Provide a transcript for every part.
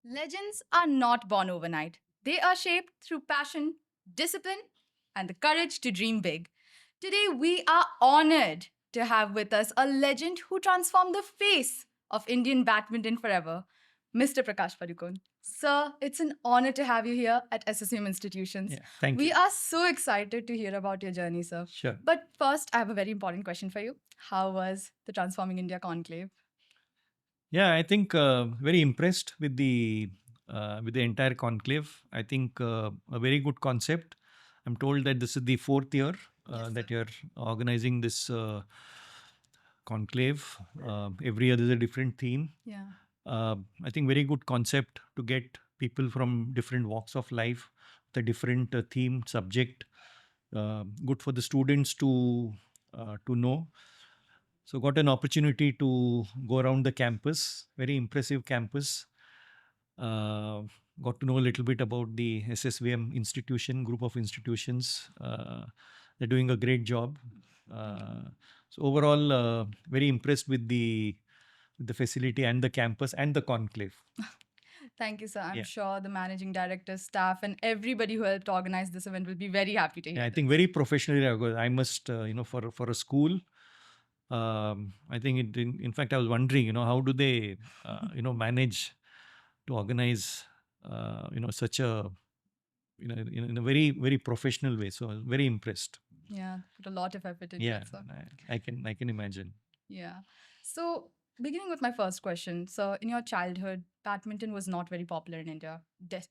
Legends are not born overnight. They are shaped through passion, discipline, and the courage to dream big. Today, we are honored to have with us a legend who transformed the face of Indian badminton forever, Mr. Prakash Padukone. Sir, it's an honor to have you here at SSVM Institutions. Yeah, thank We you. are so excited to hear about your journey, sir. Sure. But first, I have a very important question for you. How was the Transforming India Conclave? Yeah, I think very impressed with the entire conclave. I think a very good concept. I'm told that this is the fourth year Yes, that sir. you're organizing this conclave. Every year there's a different theme. Yeah. I think very good concept to get people from different walks of life, the different theme subject. Good for the students to know. So got an opportunity to go around the campus, very impressive campus. Uh, got to know a little bit about the SSVM institution, group of institutions. They're doing a great job. So overall, very impressed with the facility and the campus and the conclave. Thank you, sir. I'm Yeah. sure the managing director, staff, and everybody who helped organize this event will be very happy to Yeah, hear I this. think very professionally. I must, for a school, I think in fact, I was wondering, how do they, manage to organize, such a, in a very, very professional way. So I was very impressed. Yeah, put a lot of effort into Yeah, it, sir. I can imagine. Yeah. So, beginning with my first question. So, in your childhood, badminton was not very popular in India,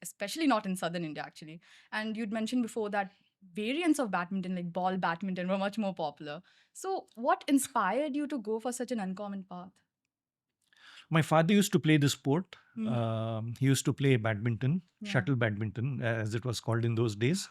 especially not in southern India, actually. And you'd mentioned before that variants of badminton, like ball badminton, were much more popular. So, what inspired you to go for such an uncommon path? My father used to play the sport. Hmm. He used to play badminton, Yeah. shuttle badminton, as it was called in those days.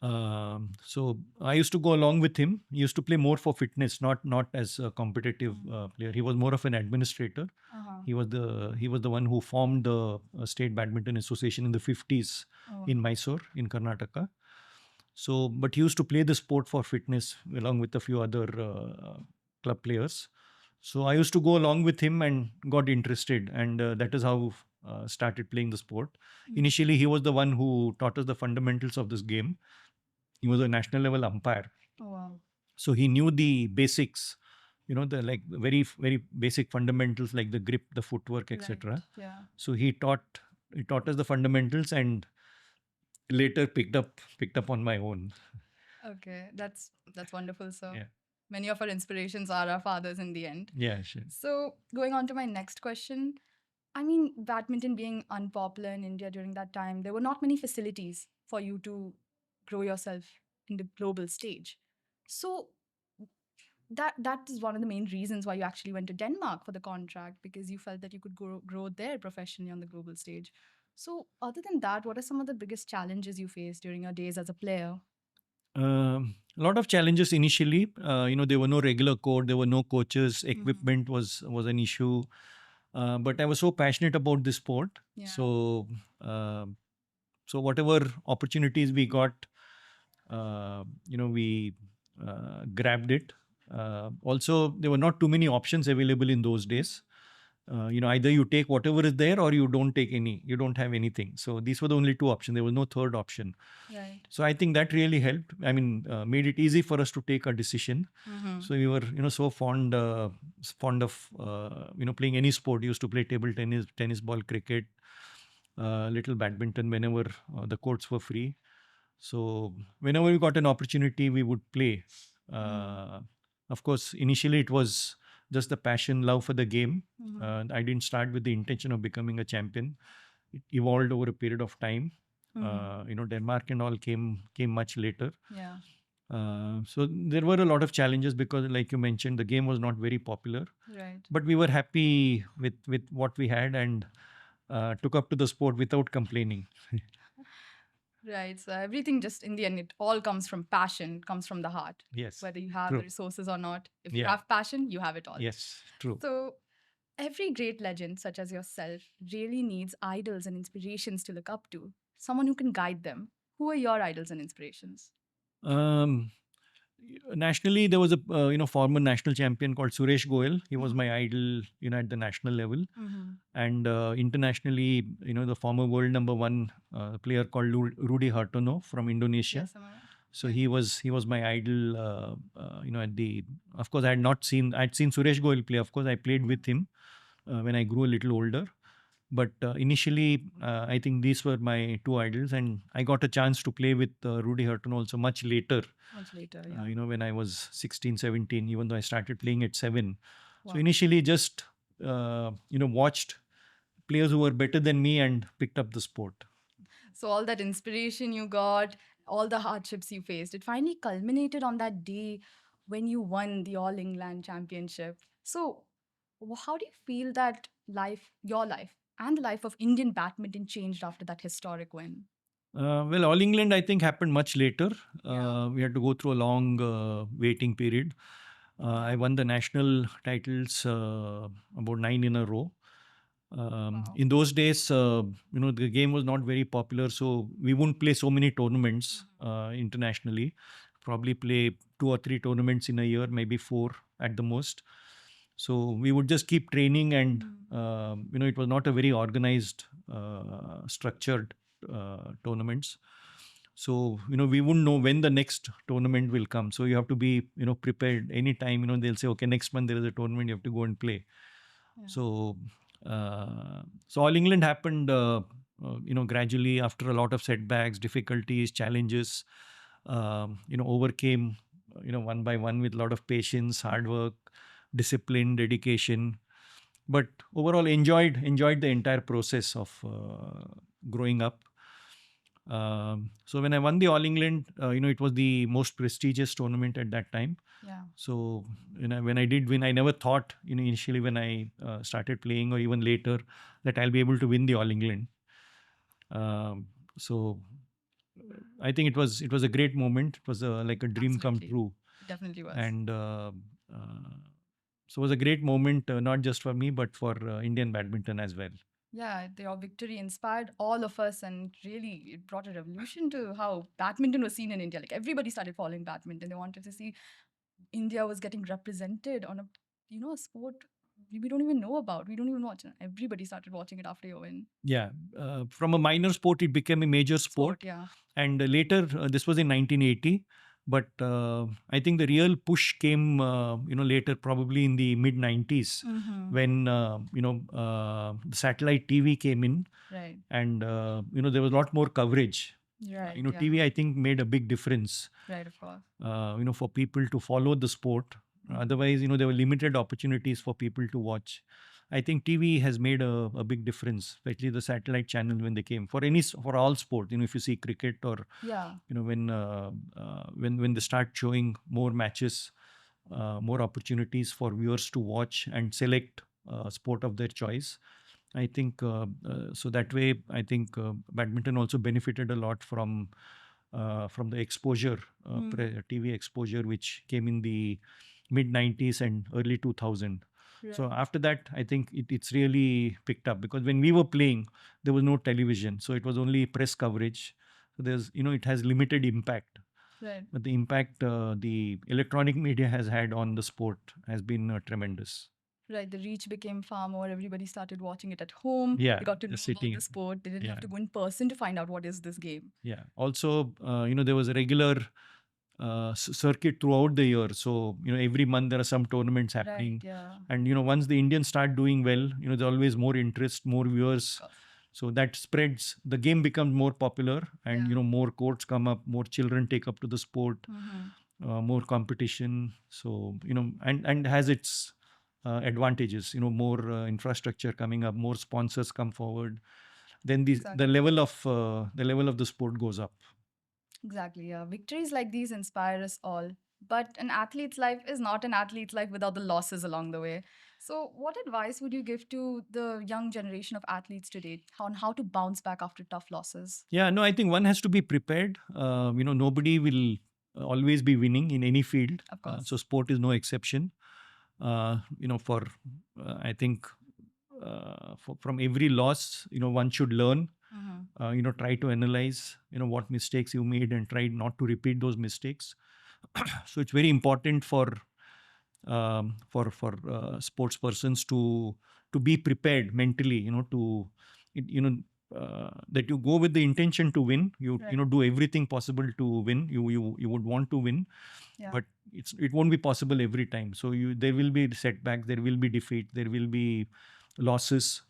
So I used to go along with him. He used to play more for fitness, not as a competitive player. He was more of an administrator. Uh-huh. He was the one who formed the State Badminton Association in the 50s Oh. in Mysore, in Karnataka. So, but he used to play the sport for fitness along with a few other club players. So I used to go along with him and got interested, and that is how started playing the sport. Initially, he was the one who taught us the fundamentals of this game. He was a national level umpire, Oh, wow. so he knew the basics. The like very very basic fundamentals like the grip, the footwork, Right. etc. Yeah. So he taught us the fundamentals, and later picked up on my own. Okay, that's wonderful. So Yeah. many of our inspirations are our fathers in the end. Yeah, sure. So going on to my next question, I mean, badminton being unpopular in India during that time, there were not many facilities for you to grow yourself in the global stage. So that is one of the main reasons why you actually went to Denmark for the contract, because you felt that you could grow there professionally on the global stage. So other than that, what are some of the biggest challenges you faced during your days as a player? A lot of challenges initially. There were no regular court, there were no coaches, Mhm. equipment was an issue. But I was so passionate about this sport, Yeah. uh, so whatever opportunities we got, we grabbed it. Also, there were not too many options available in those days. Either you take whatever is there or you don't take any. You don't have anything. So these were the only two options. There was no third option. Right. So I think that really helped. I mean, made it easy for us to take a decision. Mhm. So we were, so fond of, playing any sport. We used to play table tennis, tennis ball, cricket, little badminton whenever the courts were free. So whenever we got an opportunity, we would play. Of course, initially it was just the passion, love for the game. I didn't start with the intention of becoming a champion. It evolved over a period of time. Denmark and all came much later. Yeah. So there were a lot of challenges because, like you mentioned, the game was not very popular. Right. But we were happy with what we had, and took up to the sport without complaining. Right. So everything just in the end, it all comes from passion, comes from the heart. Yes. Whether you have the True. resources or not, if you Yeah. have passion, you have it all. Yes. True. So every great legend, such as yourself, really needs idols and inspirations to look up to. Someone who can guide them. Who are your idols and inspirations? Um, Nationally, there was a former national champion called Suresh Goyal. He was Mhm. my idol, at the national level. Mhm. And internationally, the former world number one player called Rudy Hartono from Indonesia. Yes, am I right? So Yeah. he was my idol. At the of course I'd seen Suresh Goyal play. Of course, I played with him when I grew a little older. But initially, I think these were my two idols, and I got a chance to play with Rudy Hurton also much later. Much later, yeah. When I was 16, 17, even though I started playing at 7. So Wow. initially, just watched players who were better than me and picked up the sport. So all that inspiration you got, all the hardships you faced, it finally culminated on that day when you won the All England Championship. So how do you feel that life, your life, and the life of Indian badminton changed after that historic win? Well, All England, I think, happened much later. Yeah. We had to go through a long waiting period. I won the national titles about 9 in a row. Wow. In those days, the game was not very popular, so we wouldn't play so many tournaments internationally. Probably play 2 or 3 tournaments in a year, maybe 4 at the most. So we would just keep training, and it was not a very organized, structured tournaments. So we wouldn't know when the next tournament will come. So you have to be prepared anytime. They'll say, okay, next month there is a tournament, you have to go and play. Yeah. So All England happened, gradually after a lot of setbacks, difficulties, challenges. Overcame, one by one with a lot of patience, hard work, discipline, dedication. But overall, enjoyed the entire process of growing up. So when I won the All England, it was the most prestigious tournament at that time. Yeah. So when I did win, I never thought initially when I started playing or even later that I'll be able to win the All England. So I think it was a great moment. It was like a dream come Absolutely. true, It definitely was. and so it was a great moment, not just for me but for Indian badminton as well. Yeah, your victory inspired all of us, and really it brought a revolution to how badminton was seen in India. Like everybody started following badminton. They wanted to see India was getting represented on a sport we don't even know about. We don't even watch it. Everybody started watching it after your win. Yeah, from a minor sport, it became a major Sport, sport. yeah. And later, this was in 1980. But I think the real push came, later, probably in the mid 90s, Mm-hmm. when the satellite TV came in, Right. and there was a lot more coverage. Right. Yeah. TV, I think, made a big difference. Right. Of course. For people to follow the sport. Otherwise, there were limited opportunities for people to watch. I think TV has made a big difference, especially the satellite channel when they came for all sport. If you see cricket, or Yeah. when they start showing more matches, more opportunities for viewers to watch and select sport of their choice. I think so that way, I think badminton also benefited a lot from the exposure, TV exposure, which came in the mid 90s and early 2000. So Right. after that, I think it's really picked up, because when we were playing, there was no television, so it was only press coverage. So it has limited impact. Right. But the impact the electronic media has had on the sport has been tremendous. Right. The reach became far more. Everybody started watching it at home. Yeah, They got to know just about sitting. the sport. They didn't have Yeah, to go in person to find out what is this game. yeah. Also, there was a regular circuit throughout the year. So, every month there are some tournaments Right. happening. Yeah. And, once the Indians start doing well, there's always more interest, more viewers. Of course. So that spreads, the game becomes more popular, and, Yeah. more courts come up, more children take up to the sport, Mm-hmm. more competition. So, and has its advantages, more infrastructure coming up, more sponsors come forward. Then the Exactly. level of the sport goes up. Exactly. Yeah. Victories like these inspire us all. But an athlete's life is not an athlete's life without the losses along the way. So, what advice would you give to the young generation of athletes today on how to bounce back after tough losses? Yeah, no, I think one has to be prepared. Nobody will always be winning in any field. Of course. So sport is no exception. For I think from every loss, one should learn. Mm-hmm. Try to analyze, what mistakes you made, and try not to repeat those mistakes. So it's very important for sports persons to be prepared mentally, that you go with the intention to win. Right. Do everything possible to win. You would want to win, Yeah. but it won't be possible every time. So there will be setbacks, there will be defeat, there will be losses.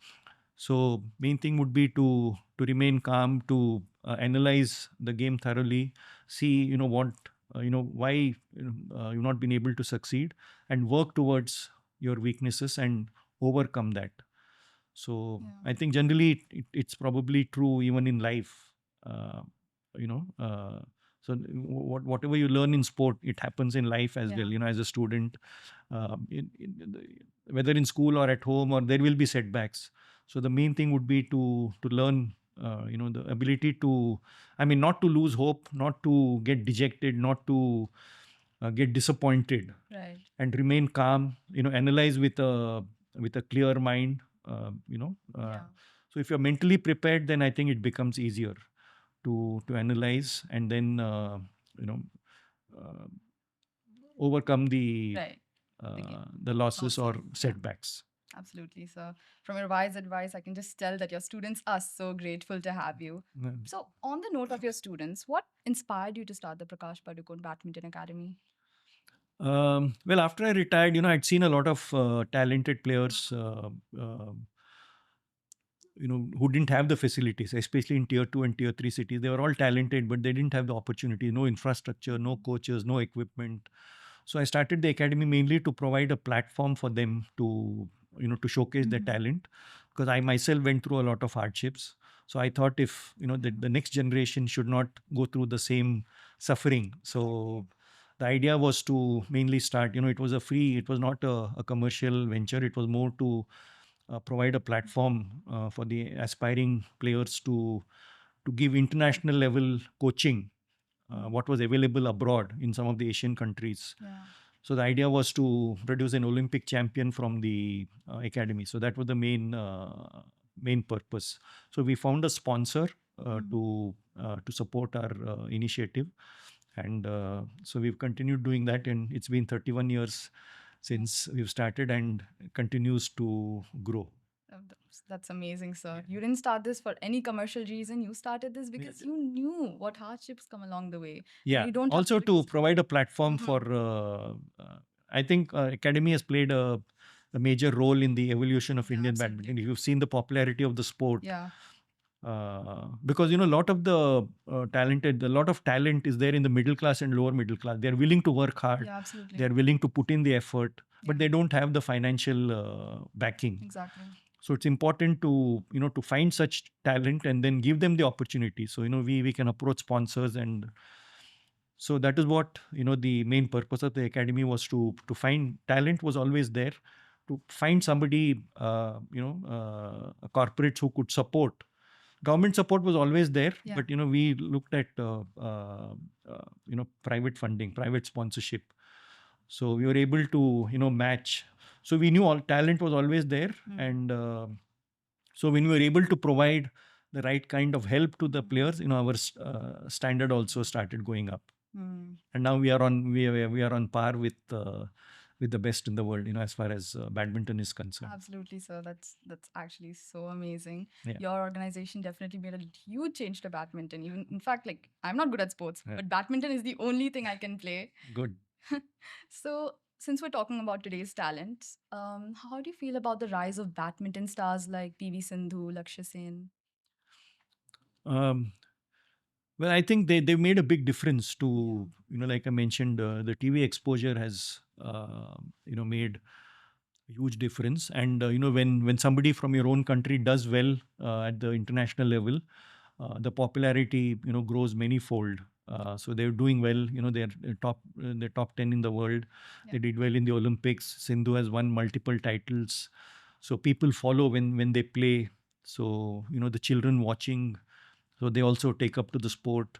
So main thing would be to remain calm, to analyze the game thoroughly, see what why you've not been able to succeed, and work towards your weaknesses and overcome that. So Yeah. I think generally it's probably true even in life. Uh, you know, so whatever you learn in sport, it happens in life as well. Yeah. As a student, whether in school or at home, or there will be setbacks. So the main thing would be to learn. The ability to, I mean, not to lose hope, not to get dejected, not to get disappointed, Right. and remain calm. Analyze with a clear mind. Yeah. So if you're mentally prepared, then I think it becomes easier to analyze, and then you know uh, overcome Right. The game. the losses or Losses. Yeah. setbacks. Absolutely. So, from your wise advice, I can just tell that your students are so grateful to have you. Mm. So, on the note of your students, what inspired you to start the Prakash Padukone Badminton Academy? Well, after I retired, I'd seen a lot of talented players, who didn't have the facilities, especially in tier 2 and tier 3 cities. They were all talented, but they didn't have the opportunity, no infrastructure, no coaches, no equipment. So I started the academy mainly to provide a platform for them to showcase their talent, because I myself went through a lot of hardships. So I thought, if the next generation should not go through the same suffering. So the idea was to mainly start, it was it was not a commercial venture. It was more to provide a platform for the aspiring players to give international level coaching, what was available abroad in some of the Asian countries. Yeah. So the idea was to produce an Olympic champion from the academy. So that was the main purpose. So we found a sponsor to support our initiative, and so we've continued doing that, and it's been 31 years since we've started, and continues to grow. That's amazing, sir. You didn't start this for any commercial reason. You started this because you knew what hardships come along the way. Yeah. You don't have Also to provide a platform Mhm. for, I think Academy has played a major role in the evolution of Indian badminton. You've seen the popularity of the sport. Yeah. Because a lot of the a lot of talent is there in the middle class and lower middle class. They're willing to work hard. Yeah, absolutely. They're willing to put in the effort, but Yeah. they don't have the financial backing. Exactly. So it's important to find such talent and then give them the opportunity. So we can approach sponsors, and so that is what the main purpose of the academy was, to find talent was always there, to find somebody, corporates who could support. Government support was always there, Yeah. but we looked at private funding, private sponsorship. So we were able to match. So we knew all talent was always there, and so when we were able to provide the right kind of help to the players, our standard also started going up. And now we are on par with the best in the world, as far as badminton is concerned. Absolutely, sir. That's actually so amazing. Yeah. Your organization definitely made a huge change to badminton. Even in fact, like I'm not good at sports, Yeah. but badminton is the only thing I can play. Good. So, since we're talking about today's talents, how do you feel about the rise of badminton stars like PV Sindhu, Lakshya Sen? Um, well, I think they've made a big difference to, like I mentioned, the TV exposure has made a huge difference. And when somebody from your own country does well at the international level, the popularity grows manyfold. So they're doing well. They're top 10 in the world. Yeah. They did well in the Olympics. Sindhu has won multiple titles. So people follow when they play. So the children watching, so they also take up to the sport.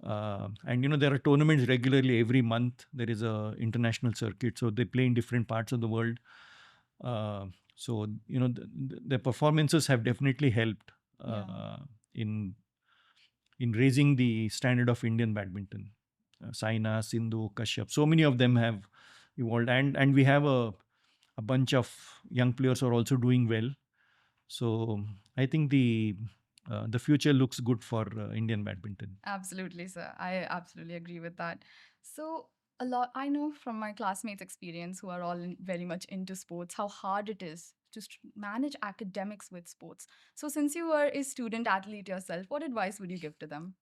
And there are tournaments regularly every month. There is a international circuit, so they play in different parts of the world. So the performances have definitely helped in raising the standard of Indian badminton. Saina, Sindhu, Kashyap. So many of them have evolved, and we have a bunch of young players who are also doing well. So I think the future looks good for Indian badminton. Absolutely, sir. I absolutely agree with that. So, a lot I know from my classmates' experience who are all very much into sports how hard it is to manage academics with sports. So, since you were a student athlete yourself, what advice would you give to them?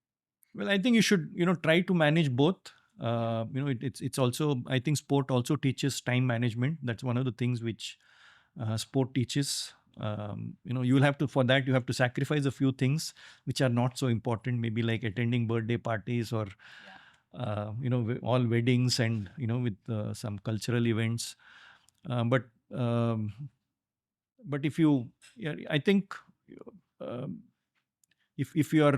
Well, I think you should, try to manage both. It's also, I think sport also teaches time management. That's one of the things which sport teaches. You will have to, for that, you have to sacrifice a few things which are not so important, maybe like attending birthday parties or, all weddings and, with some cultural events. Uh, but, um, but if you, yeah, I think, um if your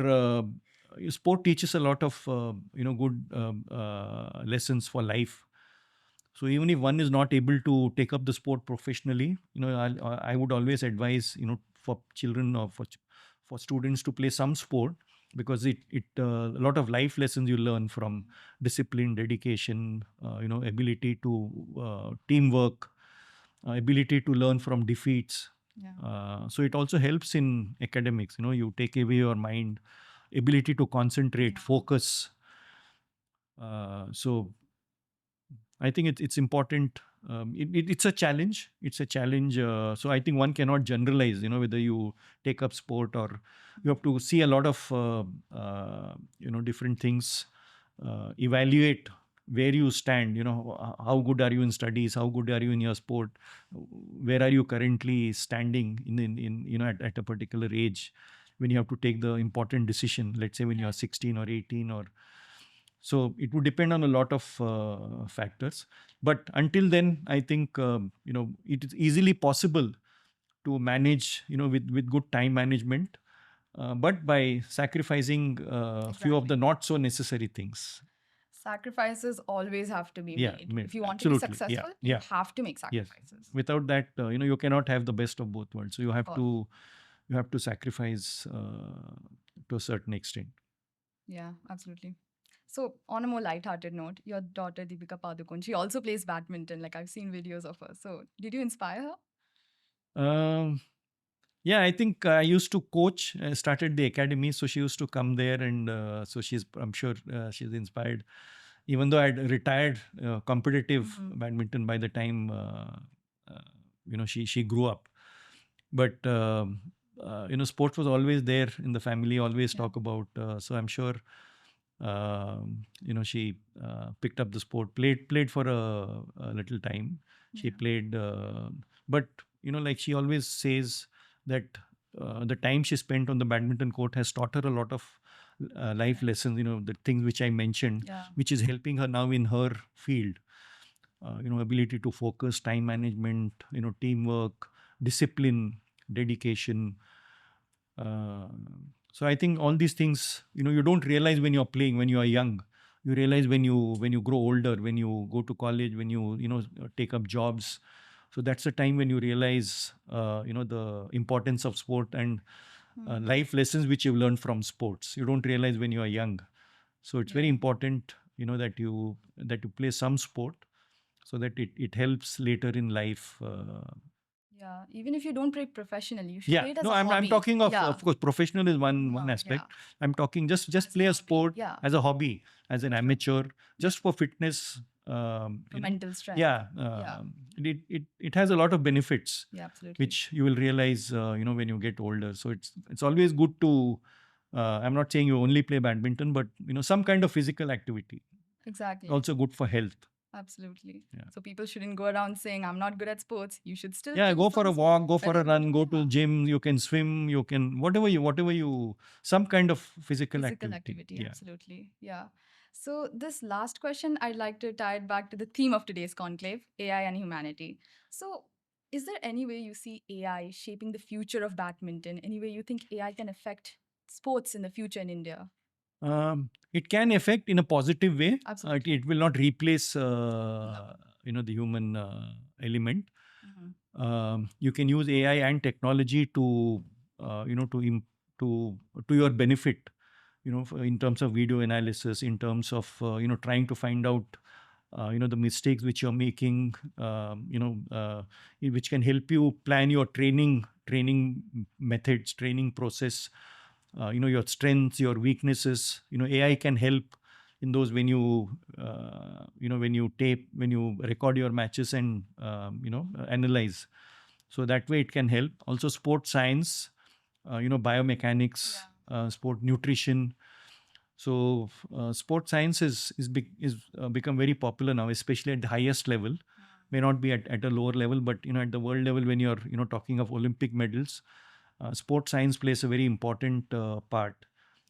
sport teaches a lot of good lessons for life. So even if one is not able to take up the sport professionally, I would always advise, for children or for students to play some sport, because it a lot of life lessons you learn from discipline, dedication, ability to teamwork, ability to learn from defeats. Yeah. So it also helps in academics. You take away your mind, ability to concentrate, Yeah. focus. So I think it's important. It's a challenge. It's a challenge. So I think one cannot generalize. Whether you take up sport or you have to see a lot of different things. Evaluate where you stand. How good are you in studies? How good are you in your sport? Where are you currently standing in at a particular age when you have to take the important decision? Let's say when you are 16 or 18 or so, it would depend on a lot of factors. But until then, I think it is easily possible to manage, with good time management, but by sacrificing a few of Exactly. the not so necessary things. Sacrifices always have to be Yeah, made. If you want to be absolutely. Yeah, successful, you yeah, have to make yes. sacrifices. Without that, you cannot have the best of both worlds. So Of course. you have to sacrifice to a certain extent. Yeah, absolutely. So, on a more light-hearted note, your daughter Deepika Padukone, she also plays badminton. Like I've seen videos of her. So, did you inspire her? Um, Yeah, I think I used to coach. I started the academy, so she used to come there, and so I'm sure she's inspired. Even though I'd retired competitive badminton by the time uh, she grew up, but sports was always there in the family. Always Yeah. talk about. So I'm sure she picked up the sport, played for a little time. She Yeah. played, but like she always says that the time she spent on the badminton court has taught her a lot of life Yeah. lessons. The things which I mentioned, Yeah. which is helping her now in her field. Ability to focus, time management, teamwork, discipline, dedication. Uh, so I think all these things, you don't realize when you're playing, when you are young. You realize when you grow older, when you go to college, when you take up jobs. So that's the time when you realize, the importance of sport and life lessons which you've learned from sports. You don't realize when you are young. So it's very Yeah. important, that you play some sport, so that it helps later in life. Yeah. Even if you don't play professionally, you should Yeah, play it as no, a I'm hobby. talking Yeah. of course, professional is one No, yeah. aspect. I'm talking just As a play a hobby. sport Yeah. as a hobby, as an For sure. amateur, Yeah. just for fitness. For mental strength. Yeah, Yeah. it has a lot of benefits, Yeah, absolutely. which you will realize, when you get older. So it's always good to. I'm not saying you only play badminton, but some kind of physical activity, Exactly. also good for health. Absolutely. Yeah. So people shouldn't go around saying, I'm not good at sports. You should still Yeah, play go for a some walk, go sport. for a run, go to gym. You can swim, you can whatever you some kind of physical Physical activity. activity, Yeah. absolutely. Yeah. So, this last question, I'd like to tie it back to the theme of today's conclave AI and humanity. So, is there any way you see AI shaping the future of badminton? Any way you think AI can affect sports in the future in India? It can affect in a positive way. Absolutely. It will not replace No. the human element. Mhm. You can use AI and technology to to to your benefit. in terms of video analysis, in terms of trying to find out the mistakes which you're making, which can help you plan your training methods, training process, your strengths, your weaknesses. AI can help in those when you when you record your matches and analyze. So that way it can help. Also sport science, biomechanics, sport nutrition. So sport science is become very popular now, especially at the highest level. May not be at a lower level, but at the world level, when you're talking of Olympic medals, sport science plays a very important part.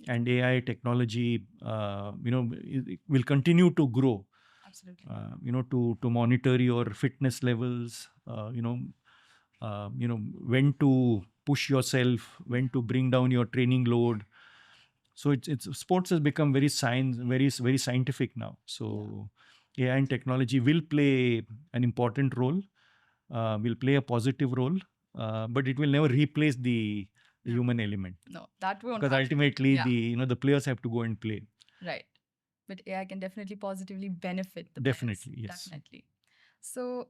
And AI technology, will continue to grow. Absolutely. To monitor your fitness levels, when to push yourself, when to bring down your training load. So it's sports has become very very scientific now. So AI and technology will play an important role, will play a positive role, but it will never replace the human element. No, that won't. Because ultimately, Yeah. the players have to go and play. Right. But AI can definitely positively benefit the Definitely, players. yes. Definitely. So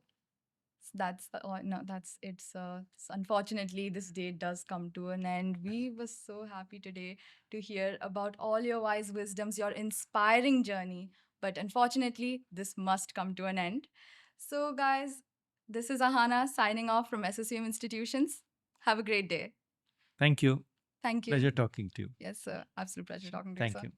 that's the no, that's it's unfortunately this day does come to an end. We were so happy today to hear about all your wise wisdoms, your inspiring journey, but unfortunately this must come to an end. So guys, this is Ahana signing off from SSVM Institutions. Have a great day. Thank you. Thank you. Pleasure talking to you. Yes, sir. Absolute pleasure talking to you, Thank sir. you.